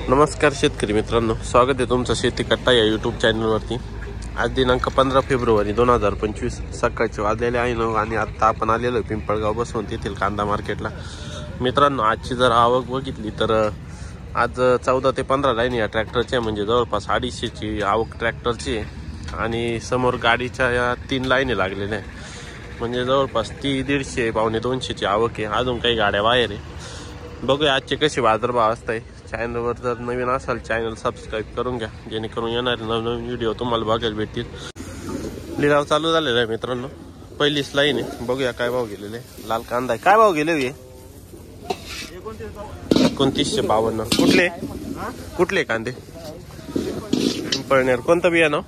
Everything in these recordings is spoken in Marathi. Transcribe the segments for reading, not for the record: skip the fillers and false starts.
नमस्कार शेतकरी मित्रांनो, स्वागत आहे तुमचं शेती कट्टा या यूट्यूब चॅनलवरती। आज दिनांक 15 फेब्रुवारी 2025 सकाळचे वाजलेले आहे 9 आणि आता आपण आलेलो पिंपळगाव बसवंत येथील कांदा मार्केटला। मित्रांनो, आजची जर आवक बघितली तर आज 14 ते 15 लाईन या ट्रॅक्टरच्या म्हणजे जवळपास 250ची आवक ट्रॅक्टरची आणि समोर गाडीच्या या 3 लाईनी लागलेल्या आहे, म्हणजे जवळपास 150 पावणे 200ची आवक आहे। अजून काही गाड्या बाहेर आहे। बघूया आजचे कसे बाजारभाव असतात। चॅनलवर जर नवीन असाल चॅनल सबस्क्राईब करून घ्या, जेणेकरून येणारे नवनवीन व्हिडिओ तुम्हाला बघायला भेटतील। लिलाव चालू झालेला आहे मित्रांनो, पहिलीच लाईन आहे। बघूया काय भाव गेलेले। लाल कांदा आहे, काय भाव गेले? 2952। कुठले कांदे? पिंपळनेर। कोणतं बियाणं?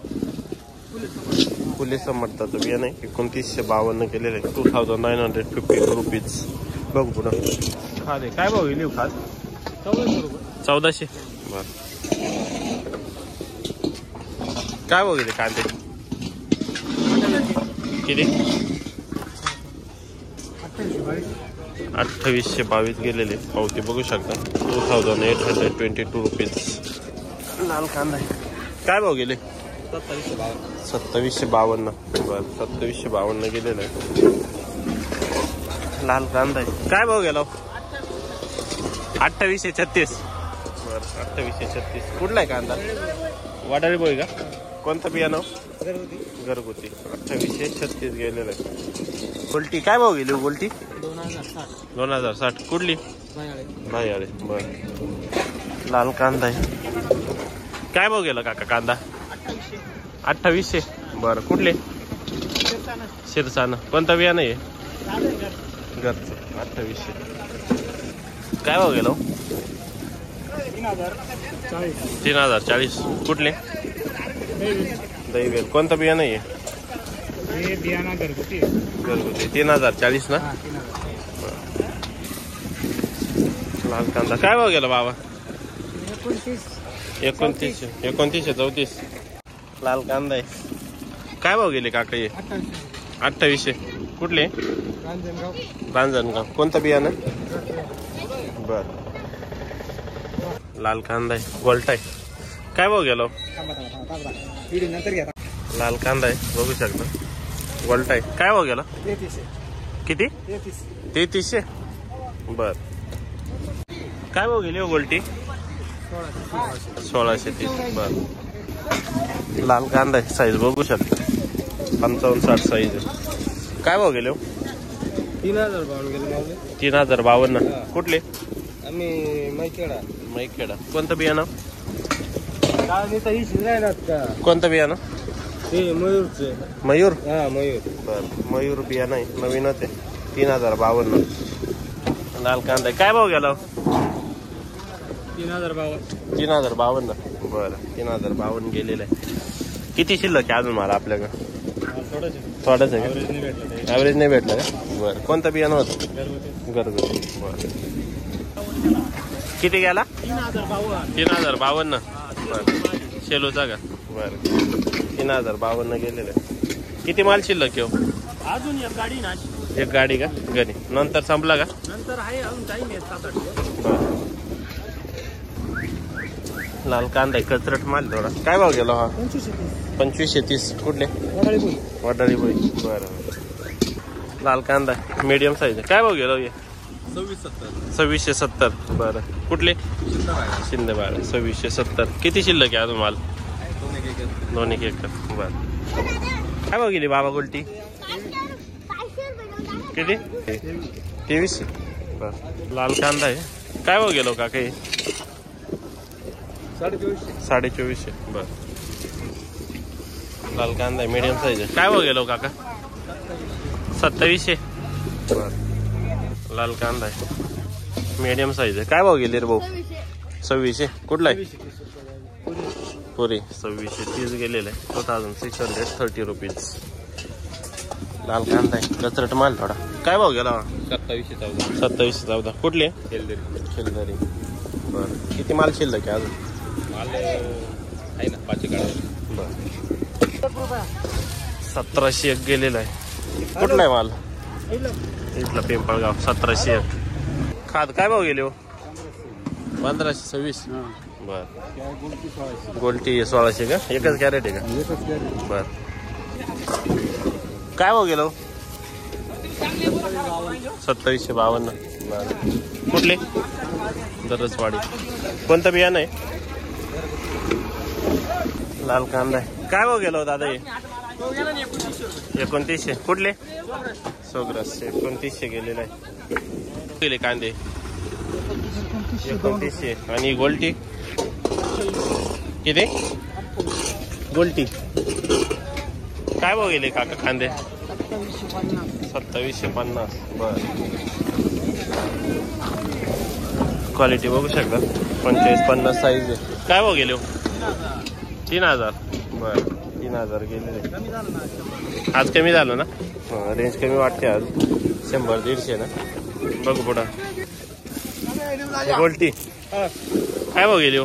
पोलीस समर्थाचं बियाणं आहे। 2952 केलेलं आहे, 2950 रुपीज। बघू पुढं खाद आहे, काय भाव गेली खाद? 1400। बर, काय भाव गेले कांदे? किती? 2822 गेलेले पावती बघू शकता। 2822 रुपीज लाल कांदा आहे। काय भाव गेले? 2752। बर, 2752 गेलेलं आहे लाल कांदा आहे। काय भाव गेला? 2836। बर, 2836। कुठला आहे कांदा? वाडाळी बोय का? कोणतं बियाणं? घरगुती। 2836 गेलेलं आहे। गोल्टी काय भाव गेली? गोल्टी 2060। कुठली? भायाळे। बर, लाल कांदा आहे। काय भाव गेला काका कांदा? 2800। बरं, कुठले? शिरसाना। कोणता बियाणं आहे? घरचं। 2800। काय भाव गेला? 3040। कुठले? दैवेल। कोणतं बियाणं आहे? घरगुती। 3040 ना? लाल कांदा काय भाव गेला बाबा? 2934। लाल कांदा आहे। काय भाव गेले काका? 2800। कुठले? रांजणगाव। कोणतं बियाणं? बर, लाल कांदा आहे। गोल्टा आहे। काय भाव गेला? लाल कांदा आहे, बघू शकता। गोल्टा आहे। काय भाव गेला? किती? 3300। बर, काय भाव गेली हो गोल्टी? 1630। बर, लाल कांदा आहे। साईज बघू शकता 55-60 साईज आहे। काय भाव गेले? 3052। कुठले? आम्ही मैखेडा। कोणतं बियाणं? कोणतं बियाणं? मयूर। बर, मयूर बियाणं आहे, नवीनच आहे। 3052 लाल कांदा आहे। काय भाव गेला? 3052। बरं, 3052 गेलेलं आहे। किती शिल्लक आहे अजून मला आपल्याकडे? थोडंच आहे का? ॲव्हरेज नाही भेटलं का? बरं, कोणतं बियाणं होतं? घरगुती। बरं, किती गेला? 3052। बरं, शेलूचा का? बरं, 3052 गेलेलं आहे। किती माल शिल्लक आहे? अजून एक गाडी ना, एक गाडी का घरी? नंतर संपला का? नंतर आहे अजून टाइम आहे 7-8 दिवस। लाल कांदा आहे, कचरट माल थोडा। काय भाव गेला हा? 2530। कुठले? वडाळी बोई। बरं, लाल कांदा मीडियम साईज आहे। काय भाव गेला? 2670। बरं, कुठले? शिंदेवाड। 2670। किती शिल्लक आहे अजून माल? 2 एकर। बरं, काय भाव गेली बाबा गोल्टी? किती? 2300। बरं, लाल कांदा आहे। काय भाव गेलो का काही? 2450। बर, लाल कांदा आहे, मीडियम साईज आहे। काय भाव गेलो काका? 2700। बर, लाल कांदा आहे, मीडियम साईज आहे। काय भाव गेले रे भाऊ? 2600। कुठला आहे? पुरी। 2630 गेलेलं आहे, 2630 रुपीज लाल कांदा आहे, कचरट माल थोडा। काय भाव गेला? 2714। कुठले? खेलदरी। बरं, किती माल शिल्लक आहे अजून? माल आहे ना 5 गाड्या। बरं, 1701 गेलेला आहे। कुठला आहे माल? इथला पिंपळगाव। 1701। खाद काय भाव गेले हो? 1526 बर. गोल्टी 1600 का? एकच कॅरेट आहे का? बर. काय भाव गेलो? 2752. बर. कुठले? दरसवाडी. कोणतं बियाणं आहे? लाल कांदा आहे. काय भाव गेलो दादा हे? 2900. कुठले? सोग्रास. 2900 गेलेला आहे. गेले कांदे 2900. आणि गोल्टी किती? गोल्टी काय भाव गेले काका कांदे? 2750. बर. क्वालिटी बघू शकता. 45-50 साईज आहे. काय भाव गेले? 3000. बर. 3000 गेलेले. आज कमी झालं ना? रेंज कमी वाटते आज. 100-150 ना. बघू पुढं. गोल्टी काय भाव गेली?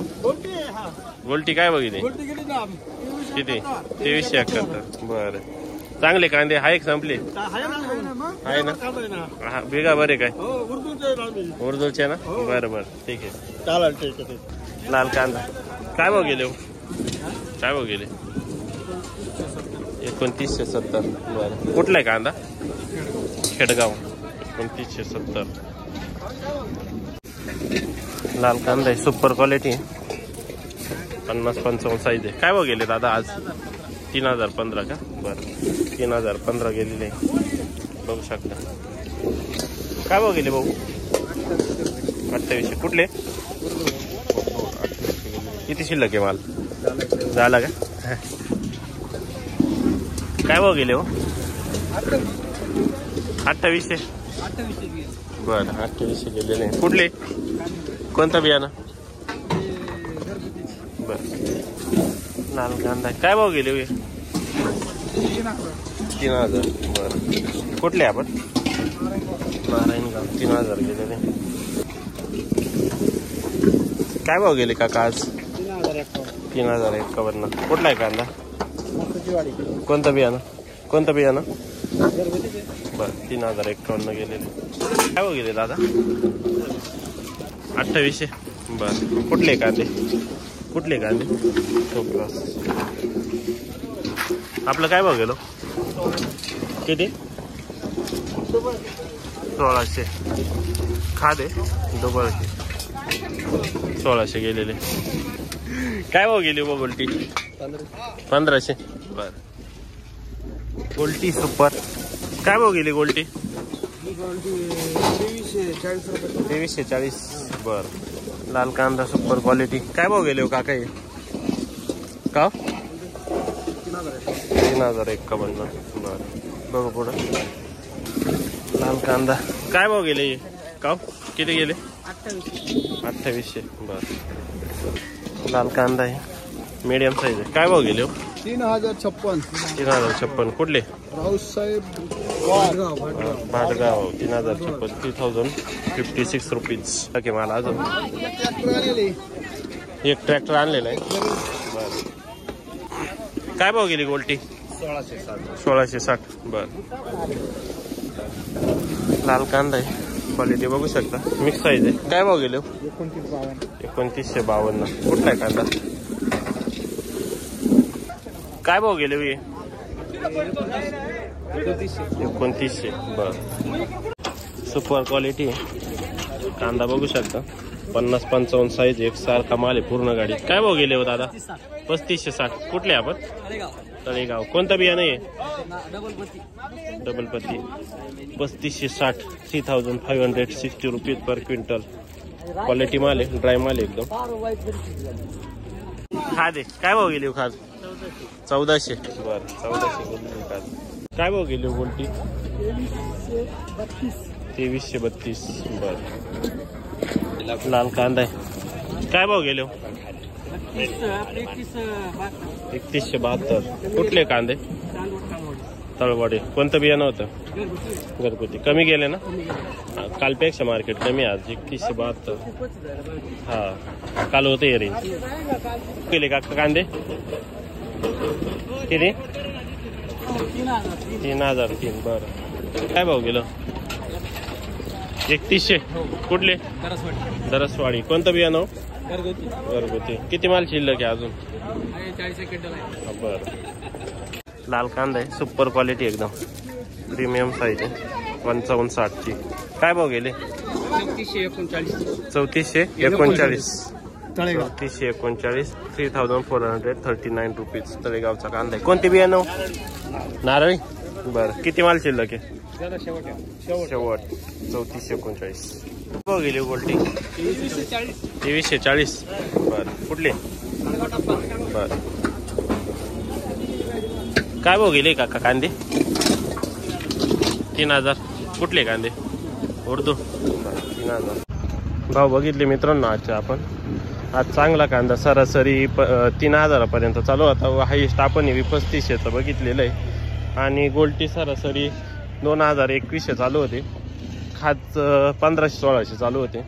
गोल्टी काय बघितली? किती? 2371. बरं. चांगले कांदे आहे का संपले? आहे ना? हा बेगा बरे काय? उर्दूचे ना? बरं बरं ठीक आहे. लाल कांदा काय भाव गेले? काय भाव गेले? 2970. बरं. कुठला आहे कांदा? खेडगाव. 2970. लाल कांदा आहे. Super quality. 50-55 साईज आहे. काय भाव गेले दादा आज? 3015 का? बरं. 3015 गेलेले बघू शकता. काय भाव गेले भाऊ? 2800. कुठले? किती शिल्लक आहे माल? झाला का? काय भाव गेले हो? 2800. बरं. 2800 गेलेले. कुठले? कोणता बियाणं? बर. लाल कांदा काय भाव गेले? 3000. बरं. कुठले आपण? नारायणगाव. 3000 गेलेले. काय भाव गेले काका आज? 3051. कुठला आहे कांदा? कोणतं बियाणं? कोणतं बियाणं? बरं. 3051 गेलेले. काय भाव गेले दादा? 2800. बरं. कुठले कांदे? कुठले कांदे? आपलं काय भाव गेलो? किती? 1600. खादे डबल 1600 गेलेले. काय भाव गेली बघ गोल्टी? 1500. बर. गोल्टी सुपर काय भाव गेली गोल्टी? 2340. बर. लाल कांदा सुपर क्वालिटी काय भाव गेले हो काका? हे का? 3051. बर. बघू पुढं. लाल कांदा काय भाव गेले का? किती गेले? 2800. बर. लाल कांदा आहे. मीडियम साईज आहे. काय भाव गेले हो? 3056. 3056. कुठले? राऊसाहेब भाटगाव. 3056. 3056 रुपीज. ओके. मला अजून एक ट्रॅक्टर आणलेला आहे. बरं. काय भाव गेली गोल्टी? 1660. बर. लाल कांदा आहे. क्वालिटी बघू शकता. मिक्स साईज आहे. काय भाव गेले? 2952. कुठला आहे कांदा? काय भाव गेले? 2900. बर. सुपर क्वालिटी आहे. कांदा बघू शकता. 50-55 साईज. एक सारखा माल आहे पूर्ण गाडी. काय भाव गेले हो दादा? 3560. कुठले आपण? तळेगाव. कोणतं बियाणं आहे? डबल पत्ती. 3560. 3560 रुपीज पर क्विंटल. क्वालिटी माल आहे. ड्राय माल आहे एकदम. खाद आहे. काय भाव गेली खाद? 1400. बरं. 1400 गेली खाद. काय भाव गेली गोल्टी? 2332. बर. लाल कांदा आहे. काय भाव गेले? 3172. कुठले कांदे? तळवाडे. कोणतं बियाणं होतं? घरगुती. कमी गेले ना? कालपेक्षा मार्केट कमी आज. 3172. हा काल होते हे रेंज. केले का कांदे? किती? 3003. बरं. काय भाव गेलं? 3100 कुठले? दरसवाडी. कोणतं बियाणं? घरगुती. किती माल शिल्लक आहे अजून? बरं. लाल कांदा आहे, सुपर क्वालिटी एकदम, प्रीमियम साईज आहे, 5560 ची. काय भाव गेले? 3439. 3439 रुपीज. तळेगावचा कांदा आहे. कोणते बियाणं? नारळी. बरं. किती माल शिल्लक आहे? शेवट 3439. भाव गेले गोल्टी? 2340. बरं. कुठले? बरं. काय भाव गेले काका कांदे? 3000. कुठले कांदे? उर्दू. 3000. भाव बघितले मित्रांनो आजचे आपण. आज चांगला कांदा सरासरी 3000 चालू होता. हायेस्ट आपण 3500 बघितलेलं आहे. आणि गोल्टी सरासरी 2021 चालू होते. खाच 1500-1600 चालू होते.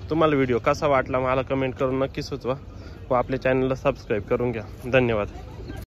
तुम्हाला व्हिडिओ कसा वाटला मला कमेंट करून नक्की सुचवा व आपल्या चॅनलला सबस्क्राईब करून घ्या. धन्यवाद.